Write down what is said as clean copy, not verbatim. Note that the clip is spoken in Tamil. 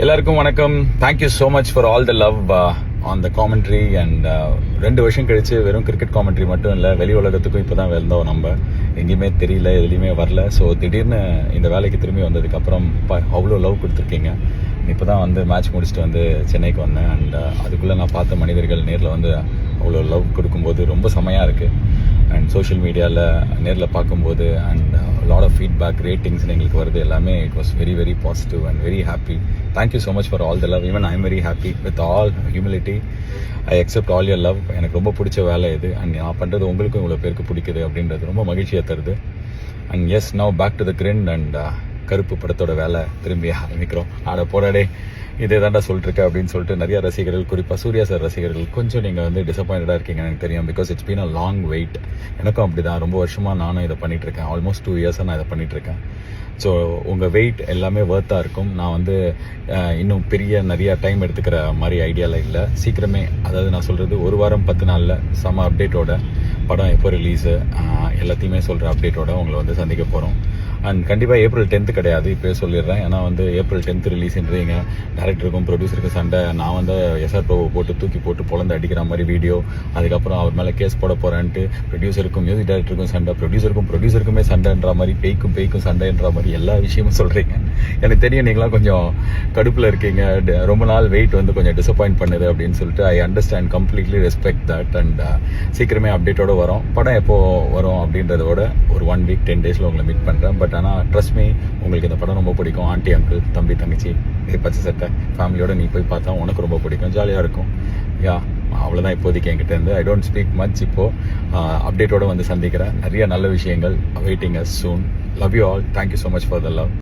எல்லாருக்கும் வணக்கம். Thank you so much for all the love on the commentary. And 2 வருஷம் கழிச்சு வெறும் கிரிக்கெட் காமெண்ட்ரி மட்டும் இல்லை, வெளி உலகத்துக்கும் இப்போ தான் வந்தோம். நம்ம எங்கேயுமே தெரியல, எதுலேயுமே வரல. ஸோ திடீர்னு இந்த வேலைக்கு திரும்பி வந்ததுக்கப்புறம் அவ்வளோ லவ் கொடுத்துருக்கீங்க. இப்போ தான் வந்து மேட்ச் முடிச்சுட்டு வந்து சென்னைக்கு வந்தேன். அண்ட் அதுக்குள்ளே நான் பார்த்த மனிதர்கள் நேரில் வந்து அவ்வளோ லவ் கொடுக்கும்போது ரொம்ப செமையாக இருக்குது. அண்ட் சோஷியல் மீடியாவில் நேரில் பார்க்கும்போது and lot of feedback ratings எங்களுக்கு வருது. எல்லாமே it was very very positive and very happy. Thank you so much for all the love. Even I am very happy with all humility. I accept all your love. எனக்கு ரொம்ப பிடிச்ச வேலை இது. அண்ட் நான் பண்ணுறது உங்களுக்கும் இவ்வளோ பேருக்கு பிடிக்குது அப்படின்றது ரொம்ப மகிழ்ச்சியாக தருது. And yes, now back to the grind. And கருப்பு படத்தோட வேலை திரும்பி ஆரம்பிக்கிறோம். ஆட போராடே இதே தாண்டா சொல்லிட்டுருக்க அப்படின்னு சொல்லிட்டு நிறைய ரசிகர்கள், குறிப்பாக சூர்யா சார் ரசிகர்கள் கொஞ்சம் நீங்கள் வந்து டிசப்பாயிண்டடாக இருக்கீங்க எனக்கு தெரியும். Because it's been a long wait. எனக்கும் அப்படி தான். ரொம்ப வருஷமாக நானும் இதை பண்ணிகிட்ருக்கேன். ஆல்மோஸ்ட் 2 இயர்ஸாக நான் இதை பண்ணிகிட்ருக்கேன். ஸோ உங்கள் வெயிட் எல்லாமே ஒர்த்தாக இருக்கும். நான் வந்து இன்னும் நிறைய டைம் எடுத்துக்கிற மாதிரி ஐடியாவில் இல்லை. சீக்கிரமே, அதாவது நான் சொல்கிறது 1 வாரம் 10 நாளில் செம அப்டேட்டோட, படம் எப்போ ரிலீஸு எல்லாத்தையுமே சொல்கிற அப்டேட்டோட உங்களை வந்து சந்திக்க போகிறோம். அண்ட் கண்டிப்பாக April 10th கிடையாது, இப்போயே சொல்லிடுறேன். ஏன்னா வந்து April 10th ரிலீஸ்ன்றீங்க. டேரக்டருக்கும் ப்ரொடியூசருக்கும் சண்டை. நான் வந்து எஸ்ஆர் ப்ரோவை போட்டு தூக்கி போட்டு பொழந்து அடிக்கிற மாதிரி வீடியோ. அதுக்கப்புறம் அவர் மேலே கேஸ் போட போகிறேன்ட்டு ப்ரொடியூசருக்கும் மியூசிக் டைரக்டருக்கும் சண்டை, ப்ரொடியூசருக்குமே சண்டைன்ற மாதிரி, பேய்க்கும் சண்டைன்ற மாதிரி எல்லா விஷயமும் சொல்கிறீங்க. எனக்கு தெரியும் நீங்களாம் கொஞ்சம் கடுப்பில் இருக்கீங்க. ரொம்ப நாள் வெயிட் வந்து கொஞ்சம் டிசப்பாயிண்ட் பண்ணுது அப்படின்னு சொல்லிட்டு I understand, completely respect that. And சீக்கிரமே அப்டேட்டோட வரும். படம் எப்போ வரும் அப்படின்றதோட ஒரு 1 week 10 days உங்களை மீட் பண்ணுறேன். பட் ஆனால் ட்ரஸ்ட் மீ, உங்களுக்கு இந்த படம் ரொம்ப பிடிக்கும். ஆண்டி, அங்கிள், தம்பி, தங்கச்சி, பச்சை சட்டை ஃபேமிலியோட நீ போய் பார்த்தா உனக்கு ரொம்ப பிடிக்கும், ஜாலியாக இருக்கும். யா, அவ்வளோதான் இப்போதைக்கு என்கிட்ட இருந்து. I don't speak much. இப்போது அப்டேட்டோடு வந்து சந்திக்கிறேன். நிறைய நல்ல விஷயங்கள் waiting as soon. Love you all. Thank you so much for the love.